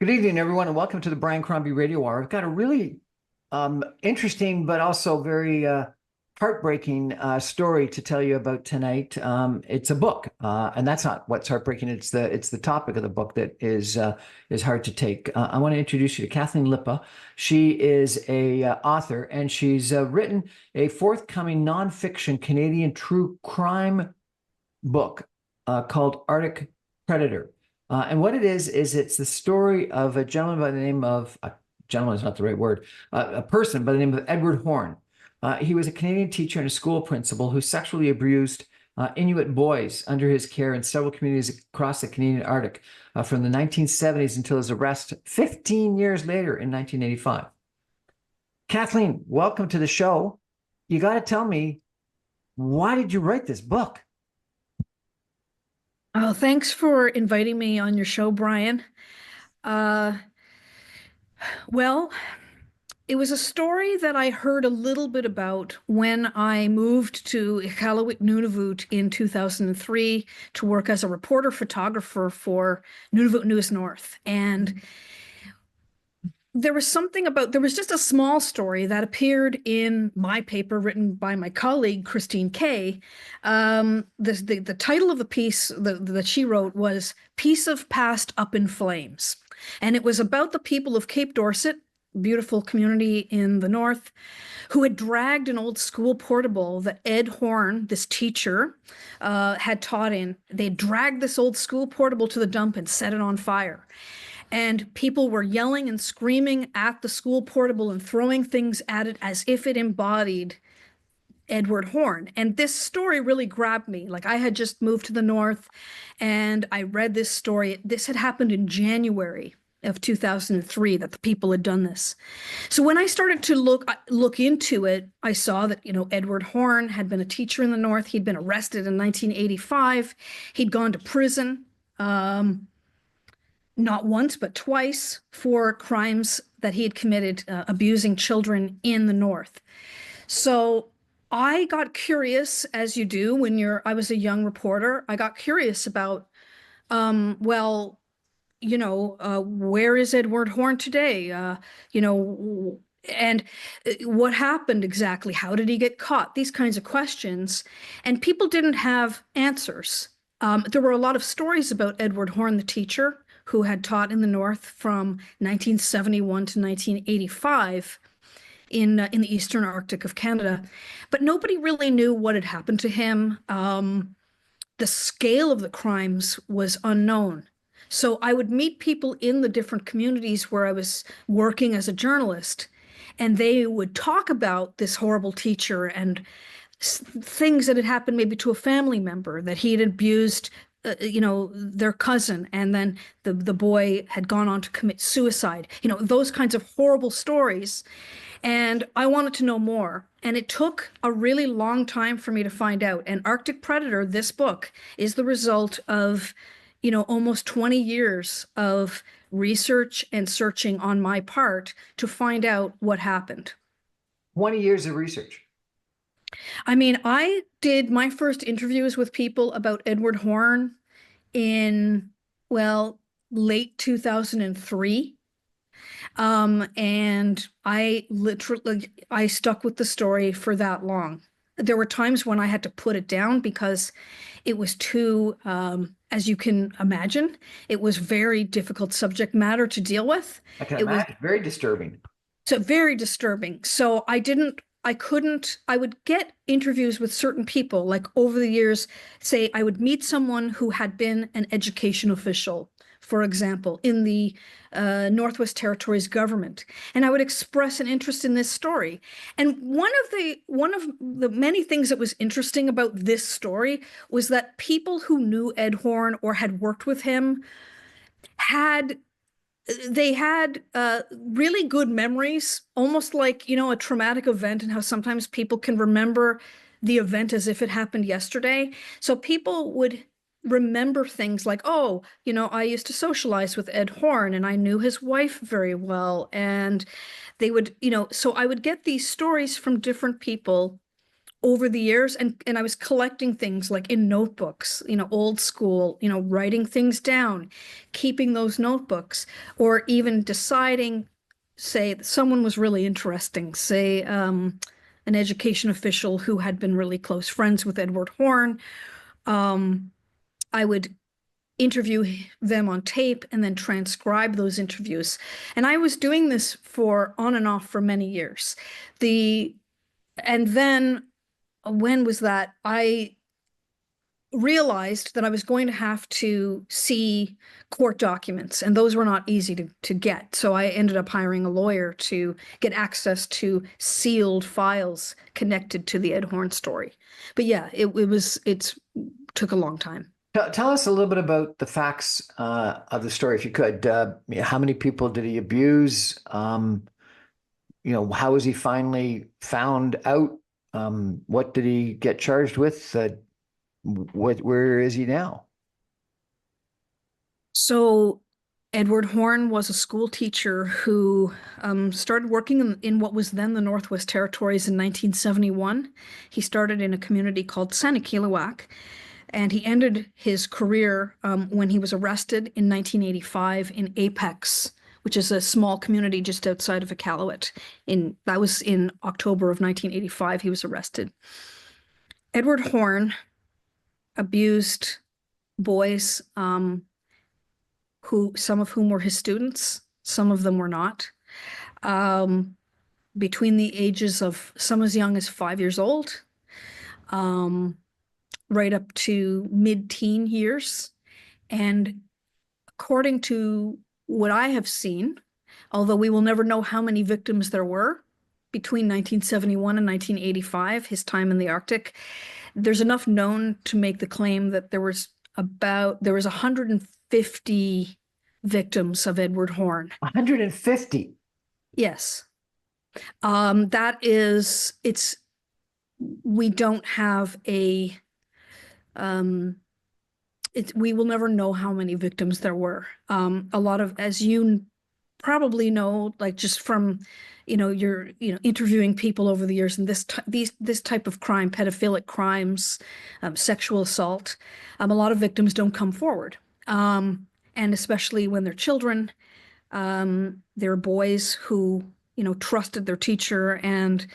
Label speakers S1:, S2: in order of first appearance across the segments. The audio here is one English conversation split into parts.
S1: Good evening, everyone, and welcome to the Brian Crombie Radio Hour. I've got a really interesting but also very heartbreaking story to tell you about tonight. It's a book, and that's not what's heartbreaking. It's the topic of the book that is hard to take. I want to introduce you to Kathleen Lippa. She is a author, and she's written a forthcoming nonfiction Canadian true crime book called Arctic Predator. And what it is it's the story of a gentleman by the name of, gentleman is not the right word, a person by the name of Edward Horn. He was a Canadian teacher and a school principal who sexually abused Inuit boys under his care in several communities across the Canadian Arctic from the 1970s until his arrest 15 years later in 1985. Kathleen, welcome to the show. You got to tell me, why did you write this book?
S2: Oh, thanks for inviting me on your show, Brian. Well, it was a story that I heard a little bit about when I moved to Iqaluit, Nunavut in 2003 to work as a reporter photographer for Nunavut News North. And there was just a small story that appeared in my paper written by my colleague, Christine Kay. The title of the piece that she wrote was Piece of Past Up in Flames. And it was about the people of Cape Dorset, beautiful community in the north, who had dragged an old school portable that Ed Horn, this teacher, had taught in. They dragged this old school portable to the dump and set it on fire. And people were yelling and screaming at the school portable and throwing things at it as if it embodied Edward Horn. And this story really grabbed me. Like, I had just moved to the north and I read this story. This had happened in January of 2003 that the people had done this. So when I started to look into it, I saw that, Edward Horn had been a teacher in the north. He'd been arrested in 1985. He'd gone to prison. Not once, but twice for crimes that he had committed, abusing children in the north. So I got curious, as you do when I was a young reporter. I got curious about, where is Edward Horn today? And what happened exactly? How did he get caught? These kinds of questions. And people didn't have answers. There were a lot of stories about Edward Horn, the teacher, who had taught in the north from 1971 to 1985 in the Eastern Arctic of Canada. But nobody really knew what had happened to him. The scale of the crimes was unknown. So I would meet people in the different communities where I was working as a journalist, and they would talk about this horrible teacher and things that had happened maybe to a family member, that he had abused their cousin, and then the boy had gone on to commit suicide, those kinds of horrible stories. And I wanted to know more. And it took a really long time for me to find out. And Arctic Predator, this book, is the result of, almost 20 years of research and searching on my part to find out what happened.
S1: 20 years of research.
S2: I mean, I did my first interviews with people about Edward Horn in, late 2003. And I stuck with the story for that long. There were times when I had to put it down because it was too, as you can imagine, it was very difficult subject matter to deal with.
S1: I can imagine. Very disturbing.
S2: So very disturbing. So I would get interviews with certain people, like over the years, say I would meet someone who had been an education official, for example, in the Northwest Territories government, and I would express an interest in this story. And one of the many things that was interesting about this story was that people who knew Ed Horn or had worked with him had really good memories, almost like, a traumatic event, and how sometimes people can remember the event as if it happened yesterday. So people would remember things like, oh, I used to socialize with Ed Horn and I knew his wife very well. And they would, so I would get these stories from different people over the years, and I was collecting things like in notebooks, old school, writing things down, keeping those notebooks, or even deciding, say, someone was really interesting, say, an education official who had been really close friends with Edward Horne. I would interview them on tape and then transcribe those interviews. And I was doing this for on and off for many years. And then when was that? I realized that I was going to have to see court documents, and those were not easy to get. So I ended up hiring a lawyer to get access to sealed files connected to the Ed Horne story. But yeah, it took a long time.
S1: Tell us a little bit about the facts of the story, if you could. How many people did he abuse? How was he finally found out? What did he get charged with? Where is he now?
S2: So Edward Horne was a school teacher who started working in what was then the Northwest Territories in 1971. He started in a community called Sanikiluwak, and he ended his career when he was arrested in 1985 in Apex, which is a small community just outside of Iqaluit. That was in October of 1985. He was arrested. Edward Horne abused boys, some of whom were his students, some of them were not. Between the ages of some as young as 5 years old, right up to mid-teen years. And according to what I have seen, although we will never know how many victims there were between 1971 and 1985, his time in the Arctic, there's enough known to make the claim that there was 150 victims of Edward Horne.
S1: 150.
S2: Yes. We don't have we will never know how many victims there were. A lot of, as you probably know, like just from, you're, interviewing people over the years, and this type of crime, pedophilic crimes, sexual assault, a lot of victims don't come forward. And especially when they're children, they're boys who, trusted their teacher and,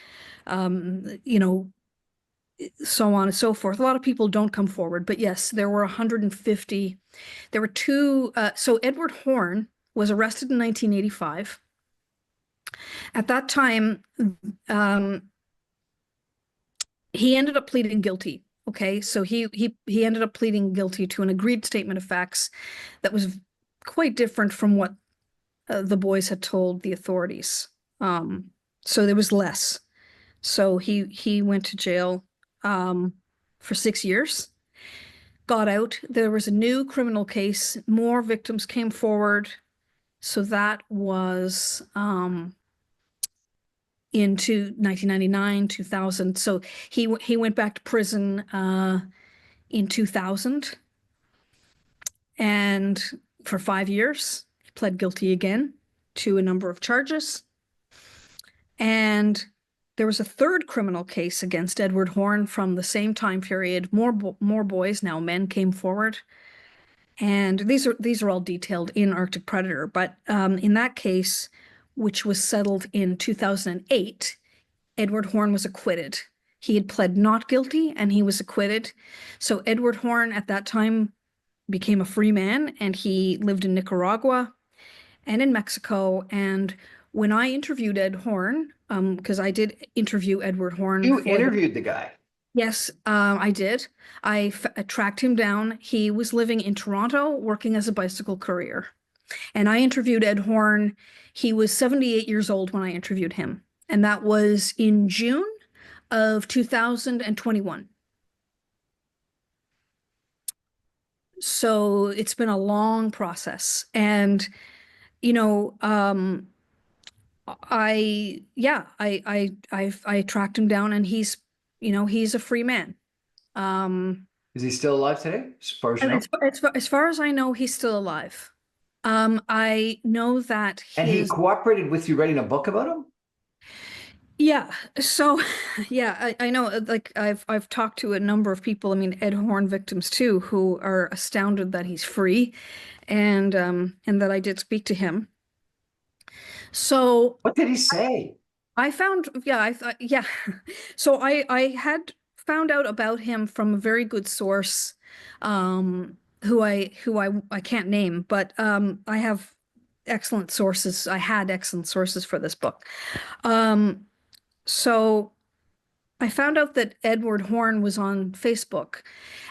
S2: so on and so forth. A lot of people don't come forward, but yes, there were 150. There were two. So Edward Horne was arrested in 1985. At that time, he ended up pleading guilty. Okay, so he ended up pleading guilty to an agreed statement of facts that was quite different from what the boys had told the authorities. So there was less. So he went to jail for 6 years, got out. There was a new criminal case. More victims came forward. So that was into 1999, 2000. So he went back to prison in 2000, and for 5 years, he pled guilty again to a number of charges. And there was a third criminal case against Edward Horne from the same time period. More boys, now men, came forward, and these are all detailed in Arctic Predator. But in that case, which was settled in 2008, Edward Horne was acquitted. He had pled not guilty, and he was acquitted. So Edward Horne at that time became a free man, and he lived in Nicaragua and in Mexico. And when I interviewed Ed Horne, because I did interview Edward Horne.
S1: You interviewed the guy?
S2: Yes, I did. I tracked him down. He was living in Toronto, working as a bicycle courier. And I interviewed Ed Horne. He was 78 years old when I interviewed him. And that was in June of 2021. So it's been a long process. And, I tracked him down, and he's a free man.
S1: Is he still alive today, as far as you know?
S2: As far as I know, he's still alive. I know that
S1: And he cooperated with you writing a book about him?
S2: Yeah. So, yeah, I know. Like I've talked to a number of people. I mean, Ed Horn victims too, who are astounded that he's free, and that I did speak to him. So
S1: What did he say?
S2: I found, yeah, I thought, yeah. So I had found out about him from a very good source, who I can't name, but I have excellent sources. I had excellent sources for this book. Um, so I found out that Edward Horn was on Facebook.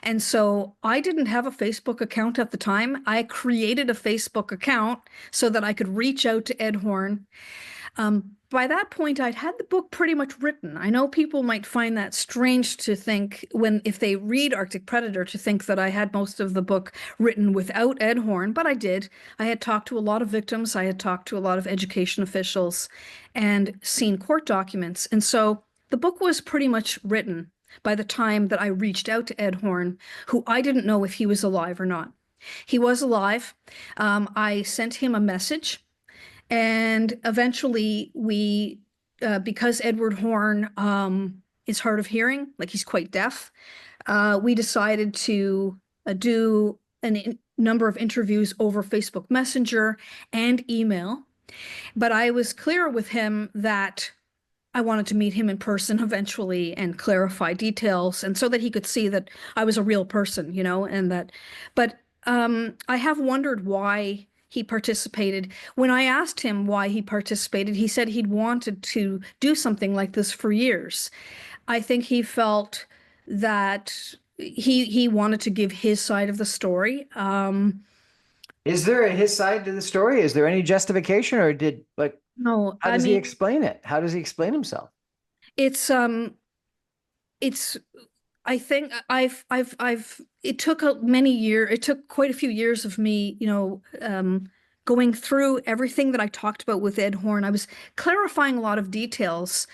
S2: And so I didn't have a Facebook account at the time. I created a Facebook account so that I could reach out to Ed Horn. By that point, I'd had the book pretty much written. I know people might find that strange to think when, if they read Arctic Predator, to think that I had most of the book written without Ed Horn, but I did. I had talked to a lot of victims, I had talked to a lot of education officials, and seen court documents. And so the book was pretty much written by the time that I reached out to Ed Horn, who I didn't know if he was alive or not. He was alive. I sent him a message. And eventually, because Edward Horn is hard of hearing, like he's quite deaf, we decided to do a number of interviews over Facebook Messenger and email. But I was clear with him that I wanted to meet him in person eventually and clarify details, and so that he could see that I was a real person, and that, but I have wondered why he participated. When I asked him why he participated, he said he'd wanted to do something like this for years. I think he felt that he wanted to give his side of the story.
S1: Is there his side to the story? Is there any justification, or
S2: No,
S1: how
S2: I
S1: does he
S2: mean,
S1: explain it? How does he explain himself?
S2: it's um it's I think it took it took quite a few years of me, going through everything that I talked about with Ed Horn. I was clarifying a lot of details.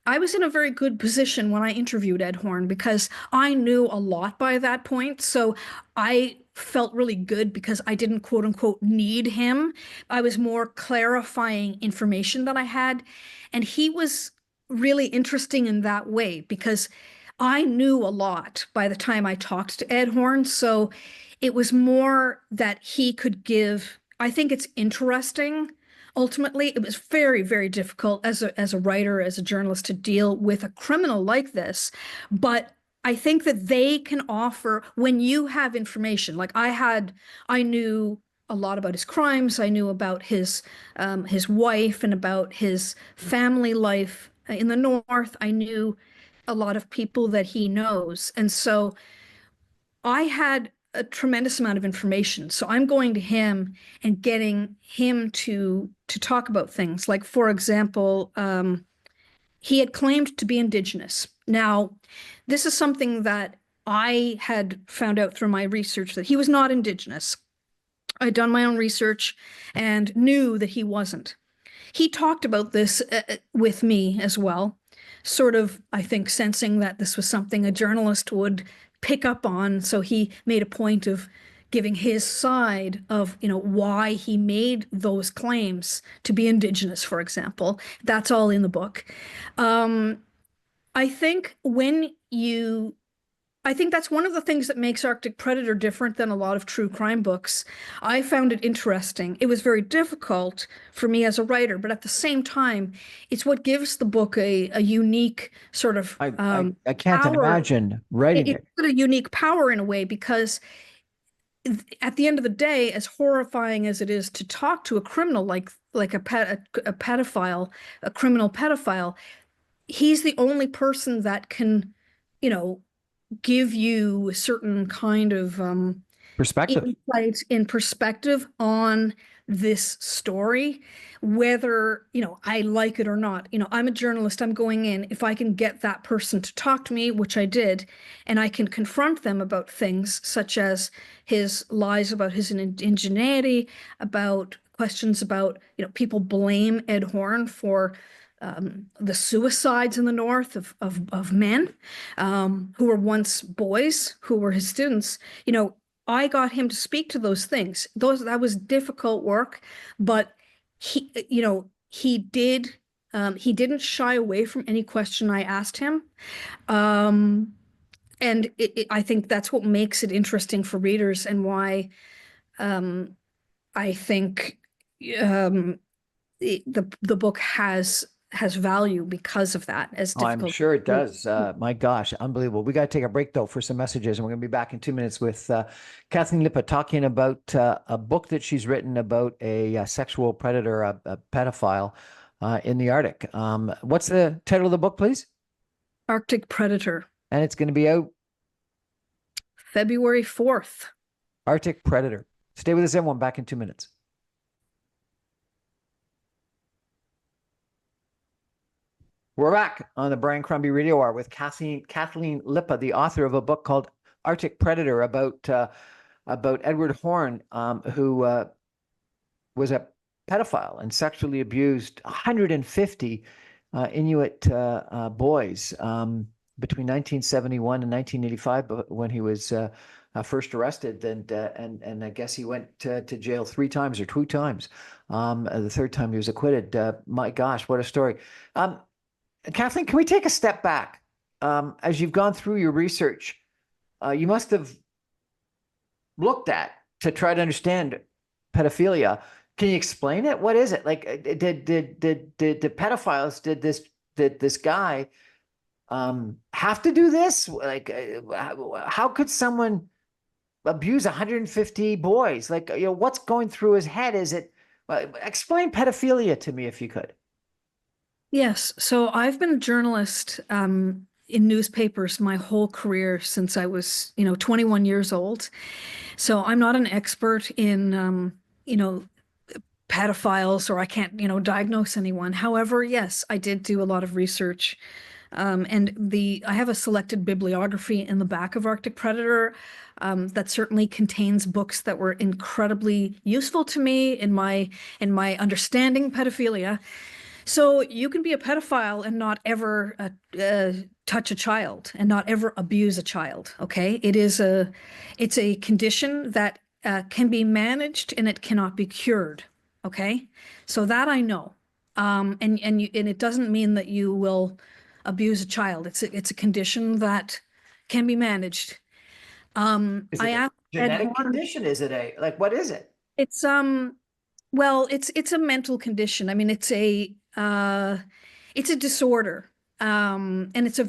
S2: I was in a very good position when I interviewed Ed Horn because I knew a lot by that point. So I felt really good because I didn't quote unquote need him. I was more clarifying information that I had. And he was really interesting in that way because I knew a lot by the time I talked to Ed Horn. So it was more that he could give. I think it's interesting. Ultimately, it was very, very difficult as a writer, as a journalist, to deal with a criminal like this. But I think that they can offer, when you have information, like I knew a lot about his crimes. I knew about his wife and about his family life in the North. I knew a lot of people that he knows. And so I had a tremendous amount of information. So I'm going to him and getting him to talk about things. Like, for example, he had claimed to be Indigenous. Now, this is something that I had found out through my research, that he was not Indigenous. I'd done my own research and knew that he wasn't. He talked about this with me as well, sort of, I think, sensing that this was something a journalist would pick up on. So he made a point of giving his side of, why he made those claims to be Indigenous, for example. That's all in the book. Um, I think when you I think that's one of the things that makes Arctic Predator different than a lot of true crime books. I found it interesting. It was very difficult for me as a writer, but at the same time, it's what gives the book a unique sort of
S1: I can't
S2: power.
S1: imagine writing
S2: It's
S1: it.
S2: got a unique power in a way because at the end of the day, as horrifying as it is to talk to a criminal like a pedophile, a criminal pedophile, he's the only person that can, you know, give you a certain kind of
S1: Perspective.
S2: insight in perspective on this story, whether, I like it or not. I'm a journalist, I'm going in. If I can get that person to talk to me, which I did, and I can confront them about things such as his lies about his ingenuity, about questions about, people blame Ed Horn for the suicides in the North of men who were once boys, who were his students. I got him to speak to those things. That was difficult work, but he did He didn't shy away from any question I asked him. Um, and I think that's what makes it interesting for readers, and why um, I think um, the book has value because of that, as
S1: Oh, I'm
S2: difficult.
S1: sure it does. My gosh, unbelievable. We got to take a break though for some messages, and we're going to be back in 2 minutes with Kathleen Lippa talking about a book that she's written about a sexual predator, a pedophile in the Arctic. What's the title of the book, please?
S2: Arctic Predator,
S1: And it's going to be out.
S2: February 4th.
S1: Arctic Predator. Stay with us, everyone. Back in 2 minutes. We're back on the Brian Crombie Radio Hour with Kathleen Lippa, the author of a book called Arctic Predator about Edward Horn, who was a pedophile and sexually abused 150 Inuit boys between 1971 and 1985, when he was first arrested, and I guess he went to jail 3 times or 2 times. The third time he was acquitted. My gosh, what a story! Kathleen, can we take a step back? As you've gone through your research, you must have looked at to try to understand pedophilia. Can you explain it? What is it? Like, did pedophiles, did this guy have to do this? Like, how could someone abuse 150 boys? Like, what's going through his head? Is it? Explain pedophilia to me if you could.
S2: Yes. So I've been a journalist in newspapers my whole career since I was, 21 years old. So I'm not an expert in, pedophiles, or I can't, diagnose anyone. However, yes, I did do a lot of research. And I have a selected bibliography in the back of Arctic Predator that certainly contains books that were incredibly useful to me in my understanding pedophilia. So you can be a pedophile and not ever touch a child, and not ever abuse a child. Okay, it's a condition that can be managed, and it cannot be cured. Okay, so that I know, and it doesn't mean that you will abuse a child. It's a condition that can be managed.
S1: Is
S2: I
S1: it a
S2: asked Ed
S1: genetic
S2: Horn.
S1: condition? Is it like, what is it?
S2: It's well, it's a mental condition. I mean, it's a disorder. And it's a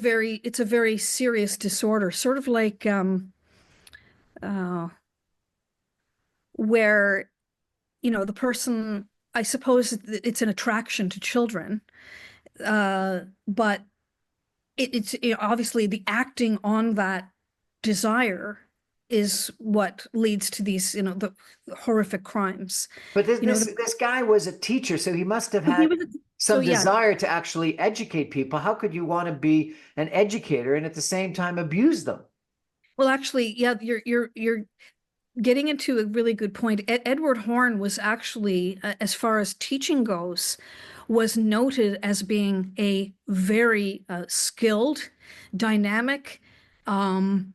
S2: very serious disorder, sort of like uh where, the person, I suppose it's an attraction to children. But obviously the acting on that desire is what leads to these, the horrific crimes.
S1: But this
S2: You know,
S1: this
S2: the,
S1: this guy was a teacher, so he must have
S2: he
S1: had
S2: was, so
S1: some
S2: yeah.
S1: desire to actually educate people. How could you want to be an educator and at the same time abuse them?
S2: Well, actually, yeah, you're getting into a really good point. Edward Horn was actually, as far as teaching goes, was noted as being a very skilled, dynamic, um,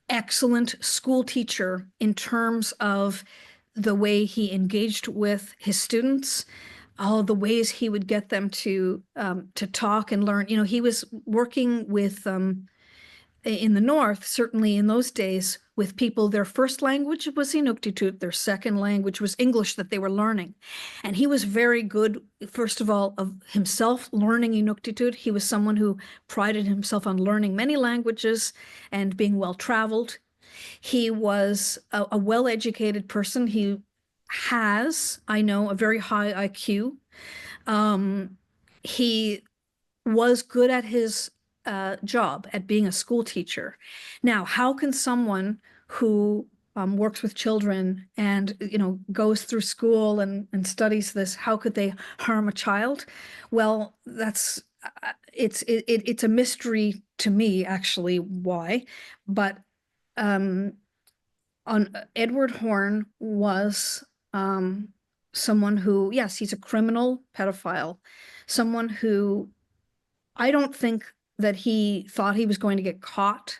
S2: excellent school teacher in terms of the way he engaged with his students, all the ways he would get them to talk and learn. He was working with in the North, certainly in those days, with people, their first language was Inuktitut, their second language was English that they were learning. And he was very good, first of all, of himself learning Inuktitut. He was someone who prided himself on learning many languages and being well-traveled. He was a well-educated person. He has, I know, a very high IQ. He was good at his job, at being a school teacher. Now, how can someone who works with children and goes through school and studies this, how could they harm a child? Well, that's it's a mystery to me, actually, why. But on Edward Horn was someone who, yes, he's a criminal pedophile, someone who, I don't think that he thought he was going to get caught.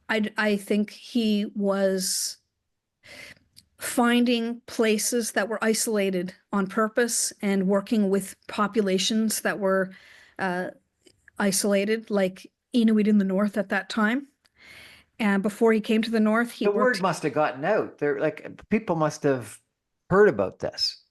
S2: I think he was finding places that were isolated on purpose and working with populations that were isolated, like Inuit in the North at that time. And before he came to the North, he
S1: The word
S2: worked.
S1: must have gotten out. There, like people must have heard about this.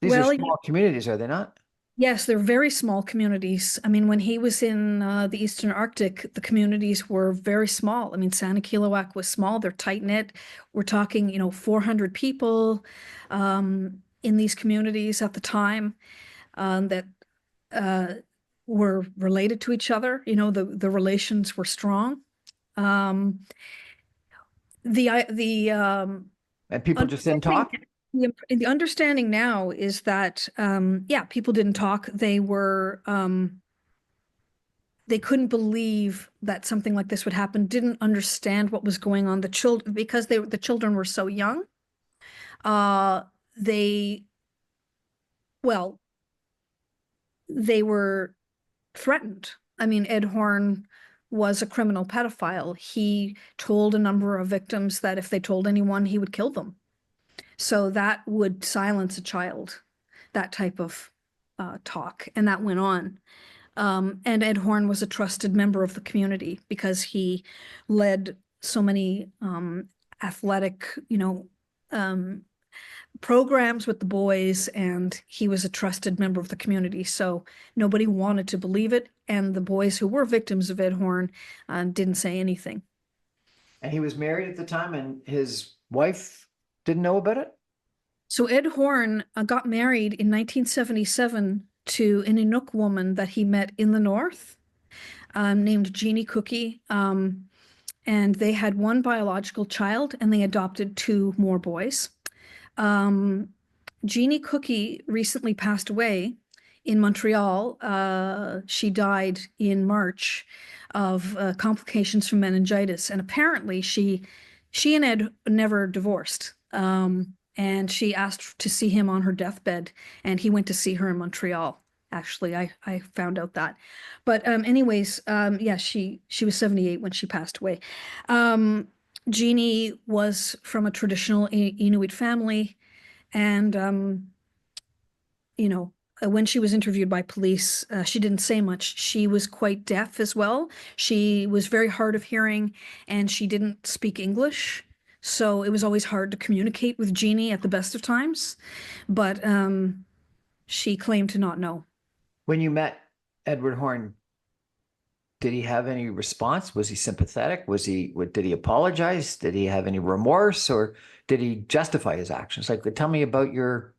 S1: These are
S2: Well,
S1: small communities, are they not?
S2: yes, they're very small communities. I mean, when he was in the Eastern Arctic, the communities were very small. I mean, Santa Kilowak was small. They're tight knit. We're talking, 400 people in these communities at the time that uh, were related to each other. The relations were strong. Um, the
S1: And people just didn't
S2: understanding
S1: talk.
S2: the understanding now is that yeah, people didn't talk. They couldn't believe that something like this would happen, didn't understand what was going on. The children, because the children were so young, uh they well, they were threatened. I mean, Ed Horn was a criminal pedophile. He told a number of victims that if they told anyone, he would kill them. So that would silence a child, that type of talk. And that went on. And Ed Horn was a trusted member of the community because he led so many athletic, um, programs with the boys, and he was a trusted member of the community. So nobody wanted to believe it. And the boys who were victims of Ed Horn didn't say anything.
S1: And he was married at the time, and his wife didn't know about it.
S2: So Ed Horn got married in 1977 to an Inuk woman that he met in the North, named Jeannie Cookie. And they had one biological child, and they adopted two more boys. Jeannie Cookie recently passed away in Montreal. She died in March of complications from meningitis, and apparently she and Ed never divorced. And she asked to see him on her deathbed, and he went to see her in Montreal. Actually, I found out that. But anyways, yeah, she was 78 when she passed away. Jeannie was from a traditional Inuit family, and when she was interviewed by police, she didn't say much. She was quite deaf as well. She was very hard of hearing, and she didn't speak English. So it was always hard to communicate with Jeannie at the best of times. But she claimed to not know.
S1: When you met Edward Horn, did he have any response? Was he sympathetic? Did he apologize? Did he have any remorse, or did he justify his actions? Like, tell me about your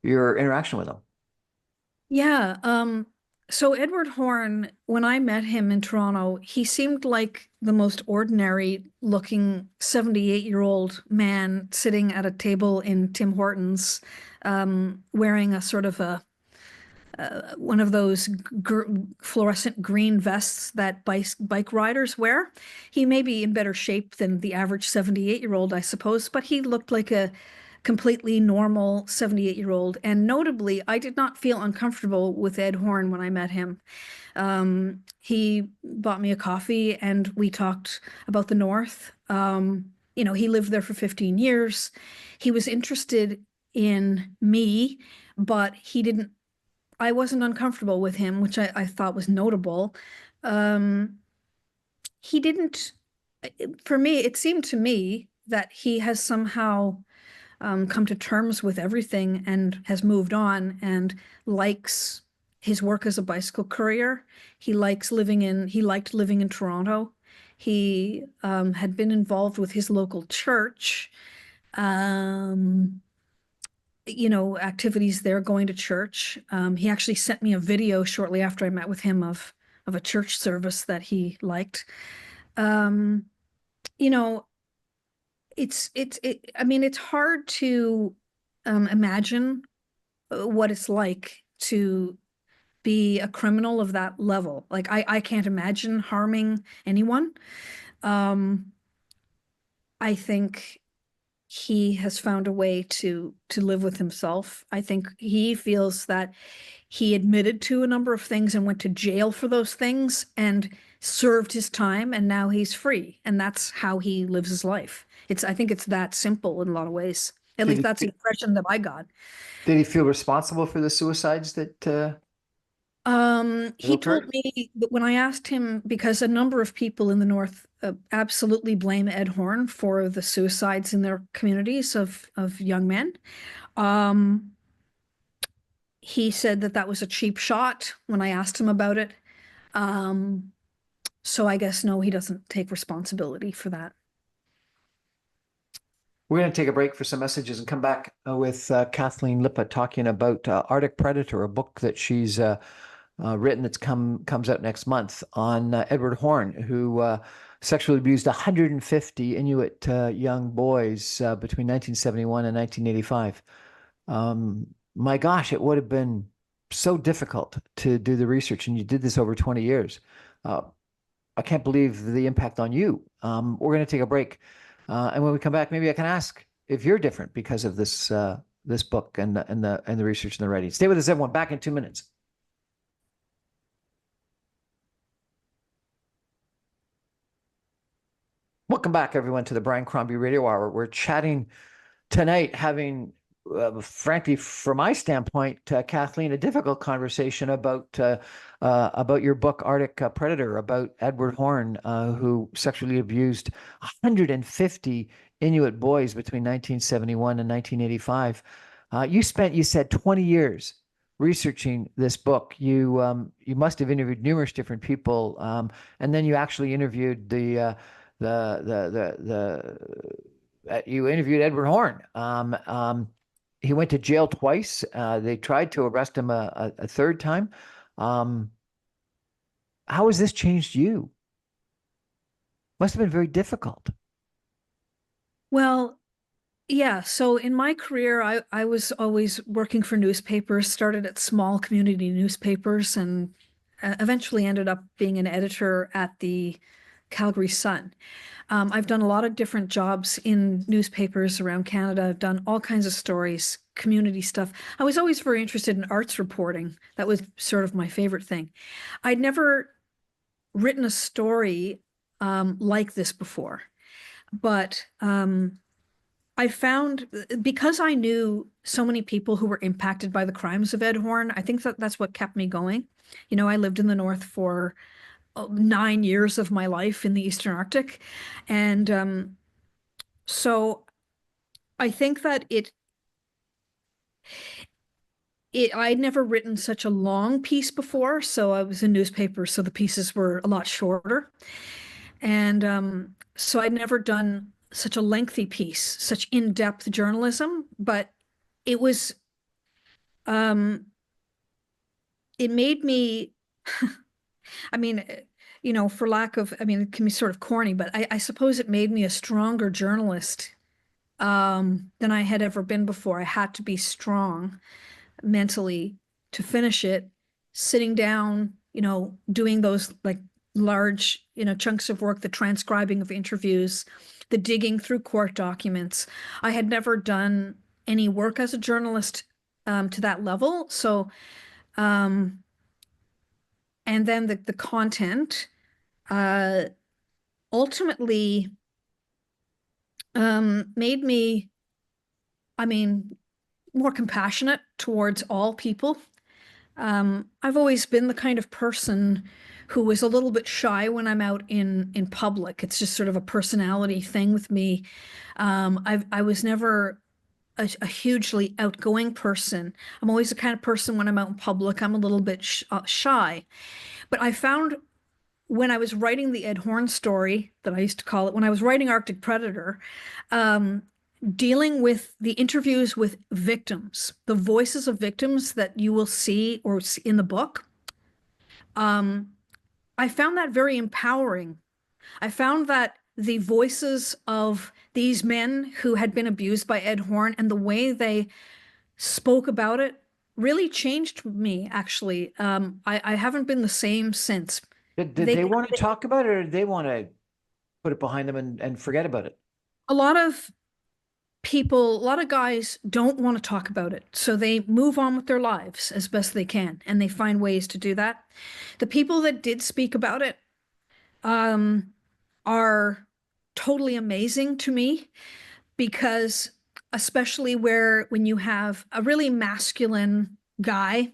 S1: interaction with him.
S2: Yeah. So Edward Horn, when I met him in Toronto, he seemed like the most ordinary looking 78-year-old man sitting at a table in Tim Hortons, wearing a sort of one of those fluorescent green vests that bike riders wear. He may be in better shape than the average 78-year-old, I suppose, but he looked like a completely normal 78-year-old. And notably, I did not feel uncomfortable with Ed Horn when I met him. He bought me a coffee and we talked about the North. He lived there for 15 years. He was interested in me, but I wasn't uncomfortable with him, which I thought was notable. He didn't, for me, it seemed to me that he has somehow come to terms with everything and has moved on and likes his work as a bicycle courier. He liked living in Toronto. He had been involved with his local church, activities there, going to church. He actually sent me a video shortly after I met with him of a church service that he liked. Um, you know, I mean, it's hard to imagine what it's like to be a criminal of that level. Like I can't imagine harming anyone. I think he has found a way to live with himself. I think he feels that he admitted to a number of things and went to jail for those things, and served his time and now he's free. And that's how he lives his life. I think it's that simple in a lot of ways. At
S1: Did
S2: least
S1: he
S2: that's the impression that I got.
S1: did he feel responsible for the suicides that
S2: He told
S1: occurred?
S2: me that when I asked him, because a number of people in the North absolutely blame Ed Horn for the suicides in their communities of young men. Um, he said that that was a cheap shot when I asked him about it. Um, so I guess no, he doesn't take responsibility for that.
S1: We're going to take a break for some messages and come back with Kathleen Lippa talking about Arctic Predator, a book that she's written that's comes out next month on Edward Horn, who sexually abused 150 Inuit young boys between 1971 and 1985. My gosh, it would have been so difficult to do the research, and you did this over 20 years. Uh, I can't believe the impact on you. We're going to take a break. And when we come back, maybe I can ask if you're different because of this book and the research and the writing. Stay with us, everyone. Back in 2 minutes. Welcome back, everyone, to the Brian Crombie Radio Hour. We're chatting tonight, having, frankly, from my standpoint, Kathleen, a difficult conversation about your book, Arctic Predator, about Edward Horn, who sexually abused 150 Inuit boys between 1971 and 1985. You said 20 years researching this book. You must have interviewed numerous different people, and then you actually interviewed you interviewed Edward Horn. He went to jail twice. They tried to arrest him a third time. Um, how has this changed you? Must have been very difficult.
S2: Well, yeah. So in my career, I was always working for newspapers, started at small community newspapers, and eventually ended up being an editor at the Calgary Sun. I've done a lot of different jobs in newspapers around Canada. I've done all kinds of stories, community stuff. I was always very interested in arts reporting. That was sort of my favorite thing. I'd never written a story like this before, but I found, because I knew so many people who were impacted by the crimes of Ed Horn, I think that that's what kept me going. You know, I lived in the North for 9 years of my life in the Eastern Arctic. And so I think that I'd never written such a long piece before. So I was in newspapers, so the pieces were a lot shorter. And so I'd never done such a lengthy piece, such in-depth journalism, but it was, it made me, I mean, for lack of, I mean, it can be sort of corny, but I suppose it made me a stronger journalist than I had ever been before. I had to be strong mentally to finish it, sitting down, doing those like large, chunks of work, the transcribing of interviews, the digging through court documents. I had never done any work as a journalist to that level. So, and then the content uh, ultimately made me, I mean, more compassionate towards all people. I've always been the kind of person who is a little bit shy when I'm out in public. It's just sort of a personality thing with me. I was never a hugely outgoing person. I'm always the kind of person when I'm out in public, I'm a little bit shy. But I found when I was writing the Ed Horn story, that I used to call it, when I was writing Arctic Predator, um, dealing with the interviews with victims, the voices of victims that you will see or in the book, I found that very empowering. I found that the voices of these men who had been abused by Ed Horn and the way they spoke about it really changed me, actually. I haven't been the same since.
S1: Did
S2: They,
S1: they want to talk about it, or did they want to put it behind them and forget about it?
S2: a lot of people, a lot of guys don't want to talk about it. So they move on with their lives as best they can, and they find ways to do that. The people that did speak about it, are totally amazing to me because especially when you have a really masculine guy.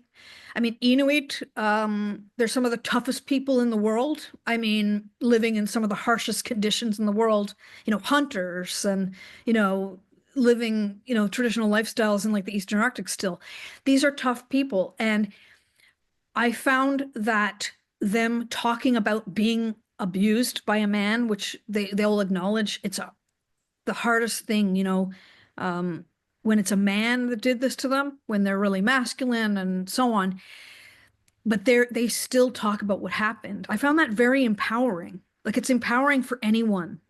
S2: I mean, Inuit, they're some of the toughest people in the world. I mean, living in some of the harshest conditions in the world, hunters and, you know, living, traditional lifestyles in like the Eastern Arctic still. These are tough people. And I found that them talking about being abused by a man, which they'll acknowledge the hardest thing, when it's a man that did this to them, when they're really masculine and so on, but they still talk about what happened. I found that very empowering. Like it's empowering for anyone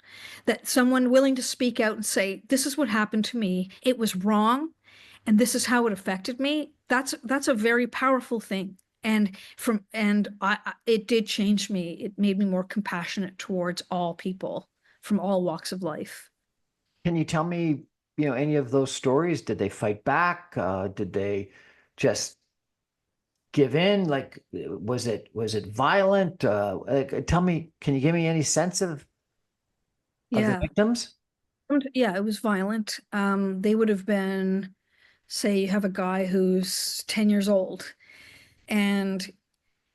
S2: that someone willing to speak out and say, this is what happened to me. It was wrong, and this is how it affected me. That's a very powerful thing. It did change me. It made me more compassionate towards all people from all walks of life.
S1: Can you tell me, any of those stories? Did they fight back? Did they just give in? Like, was it violent? Tell me, can you give me any sense of the
S2: Yeah.
S1: victims?
S2: Yeah, it was violent. They would have been, say, you have a guy who's 10 years old and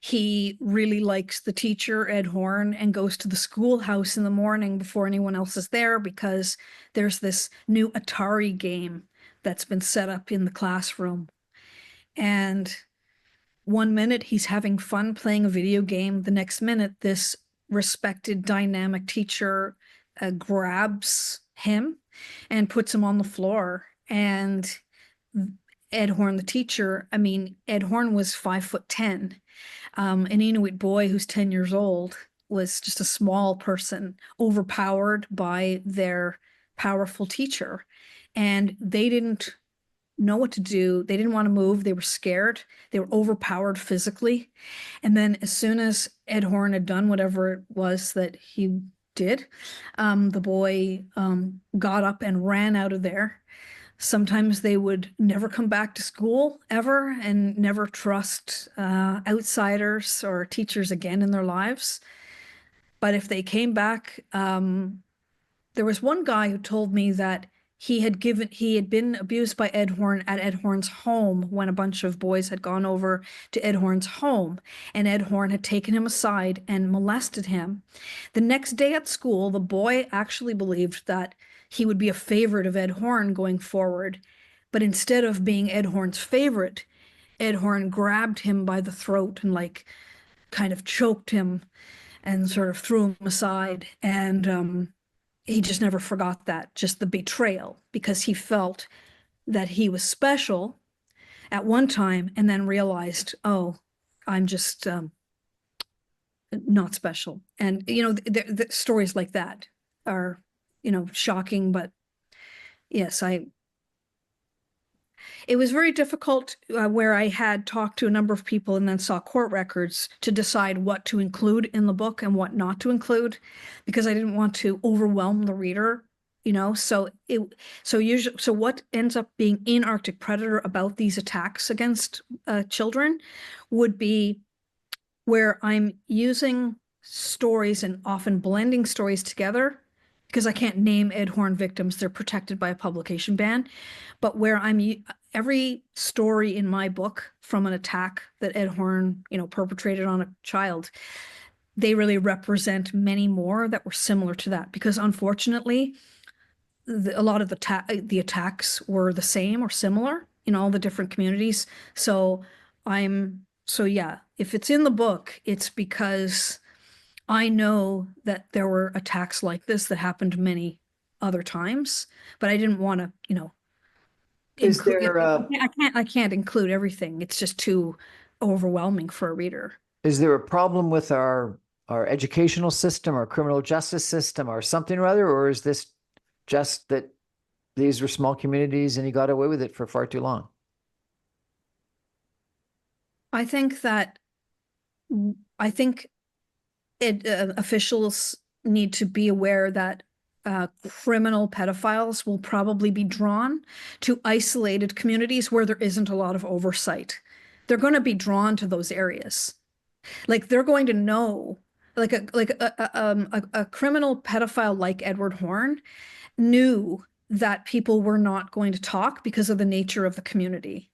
S2: he really likes the teacher, Ed Horn, and goes to the schoolhouse in the morning before anyone else is there because there's this new Atari game that's been set up in the classroom. And one minute he's having fun playing a video game. The next minute, this respected dynamic teacher grabs him and puts him on the floor. And Ed Horn, the teacher, I mean, Ed Horn was 5'10". An Inuit boy who's 10 years old was just a small person, overpowered by their powerful teacher. And they didn't know what to do. They didn't want to move. They were scared. They were overpowered physically. And then as soon as Ed Horn had done whatever it was that he did, the boy got up and ran out of there. Sometimes they would never come back to school ever and never trust outsiders or teachers again in their lives. But if they came back, there was one guy who told me that he had been abused by Ed Horn at Ed Horn's home when a bunch of boys had gone over to Ed Horn's home, and Ed Horn had taken him aside and molested him. The next day at school, the boy actually believed that he would be a favorite of Ed Horn going forward, but instead of being Ed Horn's favorite, Ed Horn grabbed him by the throat and like kind of choked him and sort of threw him aside. And he just never forgot that, just the betrayal, because he felt that he was special at one time and then realized, oh, I'm just not special. And, the stories like that are, shocking. But yes, it was very difficult where I had talked to a number of people and then saw court records to decide what to include in the book and what not to include, because I didn't want to overwhelm the reader, So what ends up being in Arctic Predator about these attacks against children would be where I'm using stories and often blending stories together because I can't name Ed Horn victims. They're protected by a publication ban. But where every story in my book from an attack that Ed Horn, perpetrated on a child, they really represent many more that were similar to that. Because unfortunately, a lot of the attacks were the same or similar in all the different communities. So yeah, if it's in the book, it's because I know that there were attacks like this that happened many other times, but I didn't want to,
S1: Is
S2: include.
S1: there
S2: I can't include everything. It's just too overwhelming for a reader.
S1: is there a problem with our educational system, our criminal justice system, or something or other, or is this just that these were small communities and he got away with it for far too long?
S2: I think that I think officials need to be aware that criminal pedophiles will probably be drawn to isolated communities where there isn't a lot of oversight. They're going to be drawn to those areas. Like they're going to know a criminal pedophile like Edward Horne knew that people were not going to talk because of the nature of the community.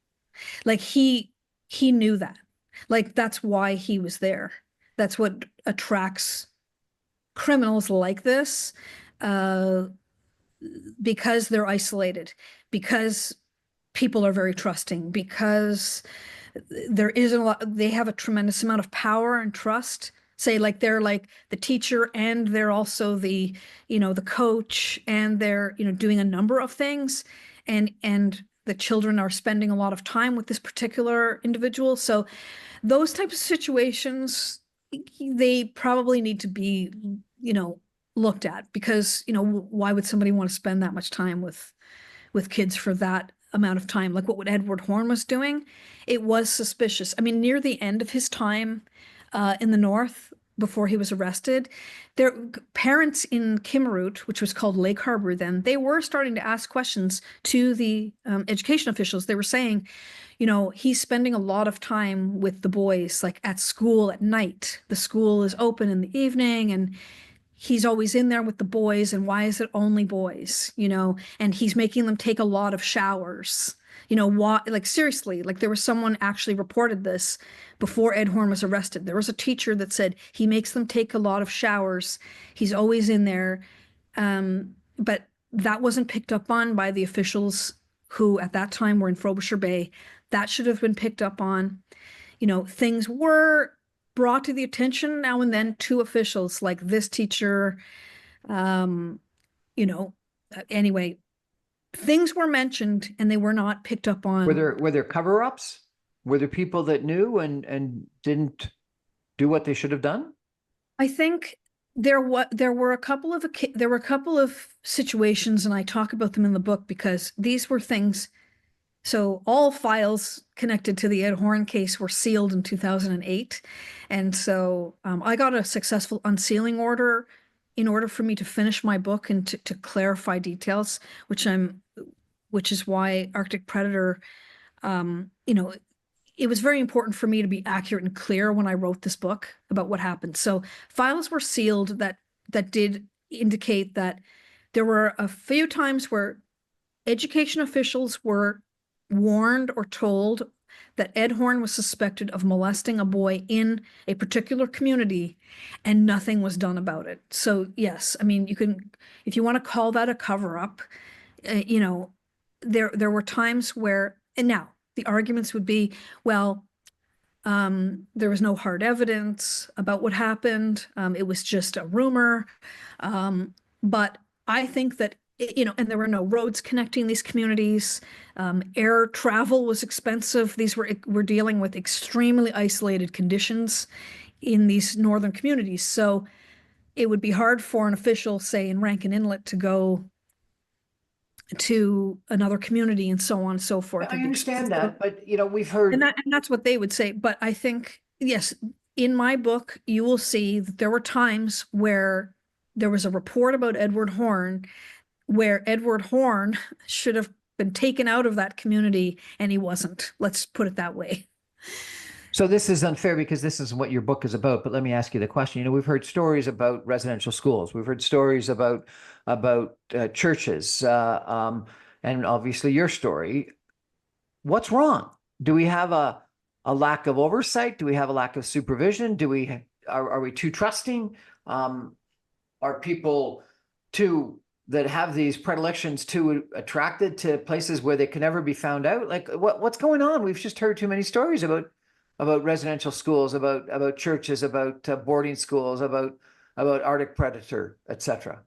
S2: Like he knew that. Like that's why he was there. That's what attracts criminals like this, uh, because they're isolated, because people are very trusting, because there is a lot, they have a tremendous amount of power and trust. Say like they're like the teacher and they're also the, the coach, and they're, doing a number of things, and the children are spending a lot of time with this particular individual. So those types of situations, they probably need to be, looked at, because, why would somebody want to spend that much time with kids for that amount of time? Like what Edward Horne was doing, it was suspicious. I mean, near the end of his time in the North, before he was arrested, their parents in Kimmeroot, which was called Lake Harbor then, they were starting to ask questions to the education officials. They were saying, he's spending a lot of time with the boys, like at school at night. The school is open in the evening, and he's always in there with the boys, and why is it only boys, and he's making them take a lot of showers. Why, like seriously, like there was someone actually reported this before Ed Horne was arrested. There was a teacher that said he makes them take a lot of showers. He's always in there. But that wasn't picked up on by the officials who at that time were in Frobisher Bay. That should have been picked up on. Things were brought to the attention now and then to officials, like this teacher. Um, anyway, things were mentioned and they were not picked up on.
S1: Were there cover-ups? Were there people that knew and didn't do what they should have done?
S2: I think there were a couple of situations, and I talk about them in the book because these were things. So all files connected to the Ed Horne case were sealed in 2008. And so I got a successful unsealing order in order for me to finish my book and to clarify details, which is why Arctic Predator, it was very important for me to be accurate and clear when I wrote this book about what happened. So files were sealed that did indicate that there were a few times where education officials were warned or told that Ed Horne was suspected of molesting a boy in a particular community, and nothing was done about it. So yes, I mean, you can, if you want to call that a cover-up, there were times where, and now the arguments would be, well, there was no hard evidence about what happened. It was just a rumor. But I think that, and there were no roads connecting these communities. Air travel was expensive. We're dealing with extremely isolated conditions in these northern communities. So it would be hard for an official, say in Rankin Inlet, to go to another community and so on and so forth.
S1: I understand that, but we've heard,
S2: and that's what they would say. But I think, yes, in my book, you will see that there were times where there was a report about Edward Horne, where Edward Horne should have been taken out of that community, and he wasn't. Let's put it that way.
S1: So this is unfair because this is what your book is about. But let me ask you the question. We've heard stories about residential schools. We've heard stories about churches, and obviously your story. What's wrong? Do we have a lack of oversight? Do we have a lack of supervision? Are we too trusting? Are people that have these predilections too attracted to places where they can never be found out? Like what's going on? We've just heard too many stories about residential schools, about churches, about boarding schools, about Arctic Predator, etc.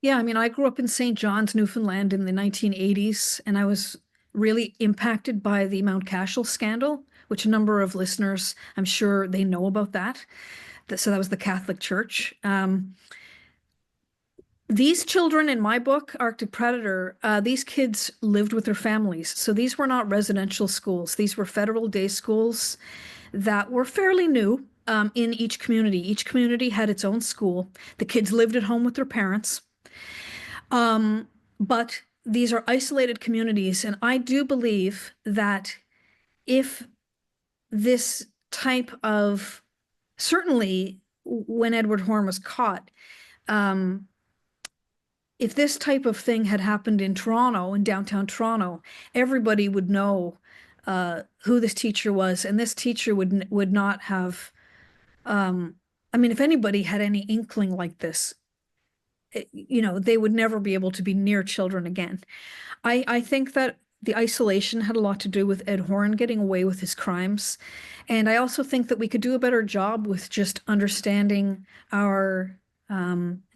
S2: Yeah, I mean, I grew up in St. John's, Newfoundland in the 1980s, and I was really impacted by the Mount Cashel scandal, which a number of listeners, I'm sure they know about that. So that was the Catholic Church. These children in my book, Arctic Predator, these kids lived with their families. So these were not residential schools. These were federal day schools that were fairly new in each community. Each community had its own school. The kids lived at home with their parents. But these are isolated communities. And I do believe that if this type of, certainly when Edward Horne was caught, if this type of thing had happened in Toronto, in downtown Toronto, everybody would know who this teacher was, and this teacher would not have. I mean, if anybody had any inkling like this, they would never be able to be near children again. I think that the isolation had a lot to do with Ed Horne getting away with his crimes. And I also think that we could do a better job with just understanding our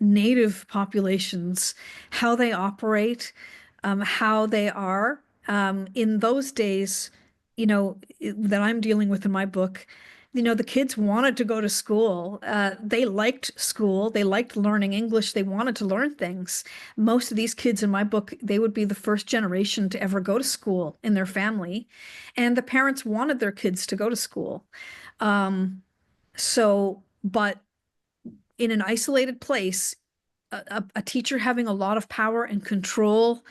S2: native populations, how they operate, how they are. In those days, that I'm dealing with in my book, the kids wanted to go to school. They liked school. They liked learning English. They wanted to learn things. Most of these kids in my book, they would be the first generation to ever go to school in their family. And the parents wanted their kids to go to school. But in an isolated place, a teacher having a lot of power and control,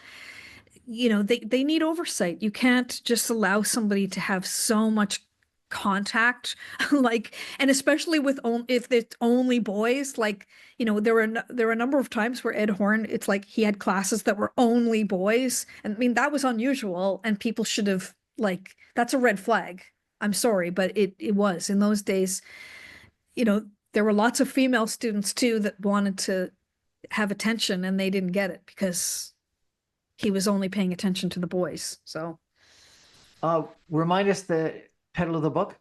S2: they need oversight. You can't just allow somebody to have so much contact, and especially if it's only boys, there were a number of times where Ed Horne, it's like he had classes that were only boys, and I mean that was unusual, and people should have, that's a red flag. I'm sorry, but it was in those days. There were lots of female students too that wanted to have attention, and they didn't get it because he was only paying attention to the boys. So
S1: remind us the title of the book.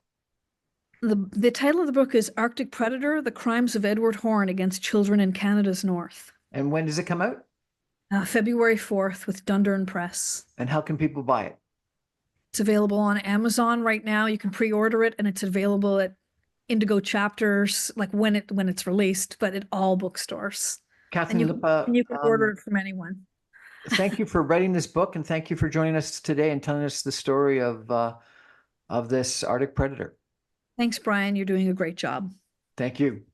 S2: The title of the book is Arctic Predator: The Crimes of Edward Horne Against Children in Canada's North.
S1: And when does it come out?
S2: February 4th with Dundurn Press.
S1: And how can people buy it?
S2: It's available on Amazon right now. You can pre-order it, and it's available at Indigo Chapters, when it's released, but at all bookstores.
S1: Kathleen Lippa,
S2: and you can order it from anyone.
S1: Thank you for writing this book, and thank you for joining us today and telling us the story of this Arctic predator.
S2: Thanks, Brian. You're doing a great job.
S1: Thank you.